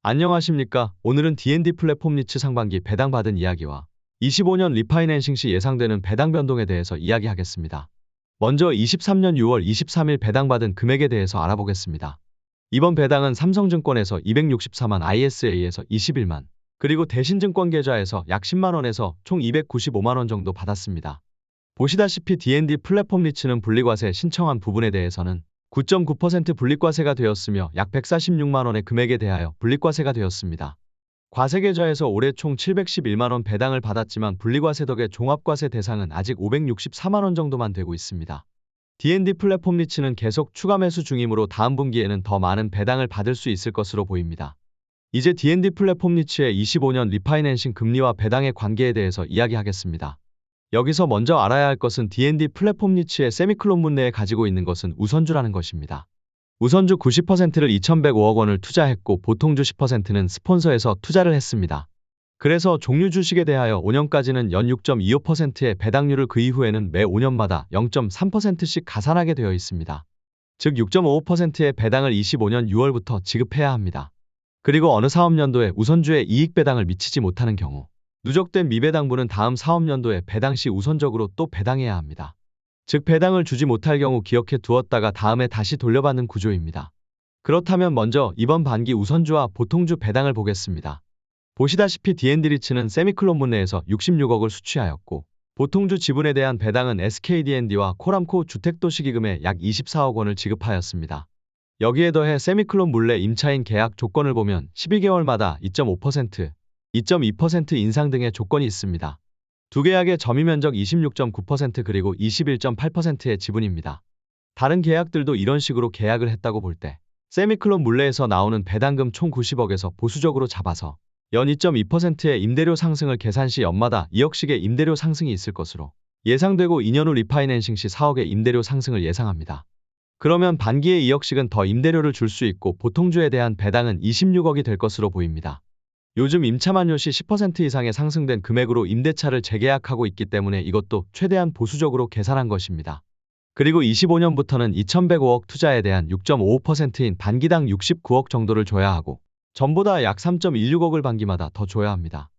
안녕하십니까? 오늘은 D&D 플랫폼 니츠 상반기 배당받은 이야기와 25년 리파이낸싱 시 예상되는 배당 변동에 대해서 이야기하겠습니다. 먼저 23년 6월 23일 배당받은 금액에 대해서 알아보겠습니다. 이번 배당은 삼성증권에서 264만 ISA에서 21만, 그리고 대신증권 계좌에서 약 10만 원에서 총 295만 원 정도 받았습니다. 보시다시피 D&D 플랫폼 니츠는 분리과세 신청한 부분에 대해서는 9.9% 분리과세가 되었으며 약 146만 원의 금액에 대하여 분리과세가 되었습니다. 과세계좌에서 올해 총 711만 원 배당을 받았지만 분리과세 덕에 종합과세 대상은 아직 564만 원 정도만 되고 있습니다. D&D 플랫폼 니츠는 계속 추가 매수 중이므로 다음 분기에는 더 많은 배당을 받을 수 있을 것으로 보입니다. 이제 D&D 플랫폼 니츠의 25년 리파이낸싱 금리와 배당의 관계에 대해서 이야기하겠습니다. 여기서 먼저 알아야 할 것은 D&D 플랫폼 니츠의 세미클론 문내에 가지고 있는 것은 우선주라는 것입니다. 우선주 90%를 2,105억 원을 투자했고 보통주 10%는 스폰서에서 투자를 했습니다. 그래서 종류 주식에 대하여 5년까지는 연 6.25%의 배당률을 그 이후에는 매 5년마다 0.3%씩 가산하게 되어 있습니다. 즉 6.55%의 배당을 25년 6월부터 지급해야 합니다. 그리고 어느 사업연도에 우선주에 이익 배당을 미치지 못하는 경우 누적된 미배당분은 다음 사업연도에 배당 시 우선적으로 또 배당해야 합니다. 즉 배당을 주지 못할 경우 기억해 두었다가 다음에 다시 돌려받는 구조입니다. 그렇다면 먼저 이번 반기 우선주와 보통주 배당을 보겠습니다. 보시다시피 D&D 리츠는 세미클론 문내에서 66억을 수취하였고 보통주 지분에 대한 배당은 SKD&D와 코람코 주택도시기금에 약 24억 원을 지급하였습니다. 여기에 더해 세미클론 물내 임차인 계약 조건을 보면 12개월마다 2.5%, 2.2% 인상 등의 조건이 있습니다. 두 계약의 점유면적 26.9% 그리고 21.8%의 지분입니다. 다른 계약들도 이런 식으로 계약을 했다고 볼 때 세미클론 물내에서 나오는 배당금 총 90억에서 보수적으로 잡아서 연 2.2%의 임대료 상승을 계산 시 연마다 2억씩의 임대료 상승이 있을 것으로 예상되고 2년 후 리파이낸싱 시 4억의 임대료 상승을 예상합니다. 그러면 반기에 2억씩은 더 임대료를 줄 수 있고 보통주에 대한 배당은 26억이 될 것으로 보입니다. 요즘 임차 만료 시 10% 이상의 상승된 금액으로 임대차를 재계약하고 있기 때문에 이것도 최대한 보수적으로 계산한 것입니다. 그리고 25년부터는 2,105억 투자에 대한 6.55%인 반기당 69억 정도를 줘야 하고 전보다 약 3.16억을 반기마다 더 줘야 합니다.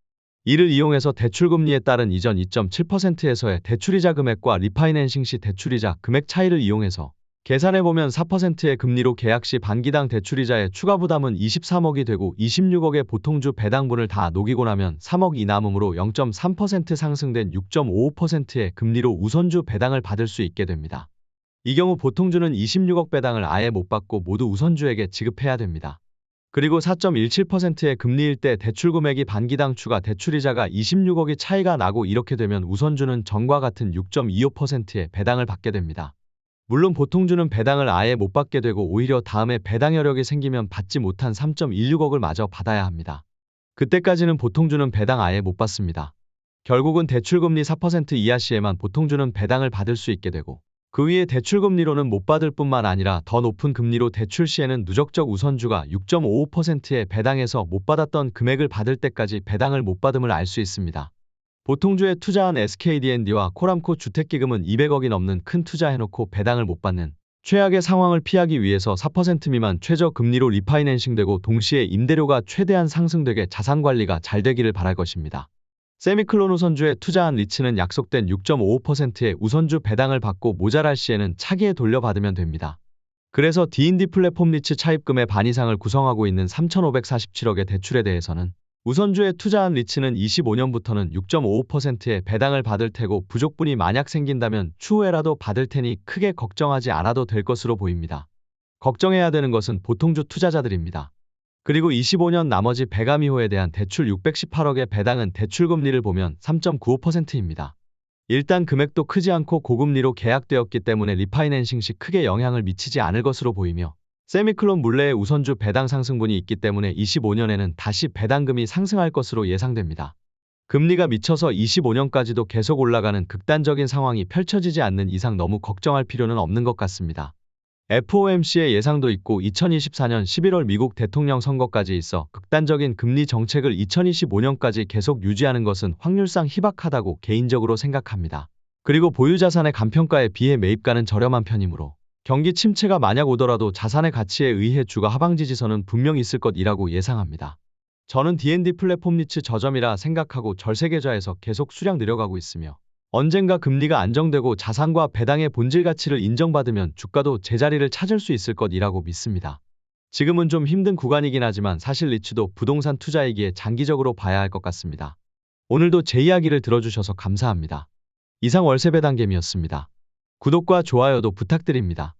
이를 이용해서 대출금리에 따른 이전 2.7%에서의 대출이자 금액과 리파이낸싱 시 대출이자 금액 차이를 이용해서 계산해보면 4%의 금리로 계약 시 반기당 대출이자의 추가 부담은 23억이 되고 26억의 보통주 배당분을 다 녹이고 나면 3억이 남음으로 0.3% 상승된 6.55%의 금리로 우선주 배당을 받을 수 있게 됩니다. 이 경우 보통주는 26억 배당을 아예 못 받고 모두 우선주에게 지급해야 됩니다. 그리고 4.17%의 금리일 때 대출금액이 반기당 추가 대출이자가 26억이 차이가 나고 이렇게 되면 우선주는 전과 같은 6.25%의 배당을 받게 됩니다. 물론 보통주는 배당을 아예 못 받게 되고 오히려 다음에 배당 여력이 생기면 받지 못한 3.16억을 마저 받아야 합니다. 그때까지는 보통주는 배당 아예 못 받습니다. 결국은 대출금리 4% 이하 시에만 보통주는 배당을 받을 수 있게 되고 그 위에 대출금리로는 못 받을 뿐만 아니라 더 높은 금리로 대출 시에는 누적적 우선주가 6.55%의 배당에서 못 받았던 금액을 받을 때까지 배당을 못 받음을 알 수 있습니다. 보통주에 투자한 SKD&D와 코람코 주택기금은 200억이 넘는 큰 투자해놓고 배당을 못 받는 최악의 상황을 피하기 위해서 4% 미만 최저금리로 리파이낸싱되고 동시에 임대료가 최대한 상승되게 자산관리가 잘 되기를 바랄 것입니다. 세미클론 우선주에 투자한 리츠는 약속된 6.55%의 우선주 배당을 받고 모자랄 시에는 차기에 돌려받으면 됩니다. 그래서 D&D 플랫폼 리츠 차입금의 반 이상을 구성하고 있는 3,547억의 대출에 대해서는 우선주에 투자한 리츠는 25년부터는 6.55%의 배당을 받을 테고 부족분이 만약 생긴다면 추후에라도 받을 테니 크게 걱정하지 않아도 될 것으로 보입니다. 걱정해야 되는 것은 보통주 투자자들입니다. 그리고 25년 나머지 배감 이후에 대한 대출 618억의 배당은 대출금리를 보면 3.95%입니다. 일단 금액도 크지 않고 고금리로 계약되었기 때문에 리파이낸싱 시 크게 영향을 미치지 않을 것으로 보이며 세미클론 물내의 우선주 배당 상승분이 있기 때문에 25년에는 다시 배당금이 상승할 것으로 예상됩니다. 금리가 미쳐서 25년까지도 계속 올라가는 극단적인 상황이 펼쳐지지 않는 이상 너무 걱정할 필요는 없는 것 같습니다. FOMC의 예상도 있고 2024년 11월 미국 대통령 선거까지 있어 극단적인 금리 정책을 2025년까지 계속 유지하는 것은 확률상 희박하다고 개인적으로 생각합니다. 그리고 보유자산의 간평가에 비해 매입가는 저렴한 편이므로 경기 침체가 만약 오더라도 자산의 가치에 의해 주가 하방 지지선은 분명 있을 것이라고 예상합니다. 저는 D&D 플랫폼 니치 저점이라 생각하고 절세 계좌에서 계속 수량 늘려가고 있으며 언젠가 금리가 안정되고 자산과 배당의 본질 가치를 인정받으면 주가도 제자리를 찾을 수 있을 것이라고 믿습니다. 지금은 좀 힘든 구간이긴 하지만 사실 리츠도 부동산 투자이기에 장기적으로 봐야 할 것 같습니다. 오늘도 제 이야기를 들어주셔서 감사합니다. 이상 월세 배당겜이었습니다. 구독과 좋아요도 부탁드립니다.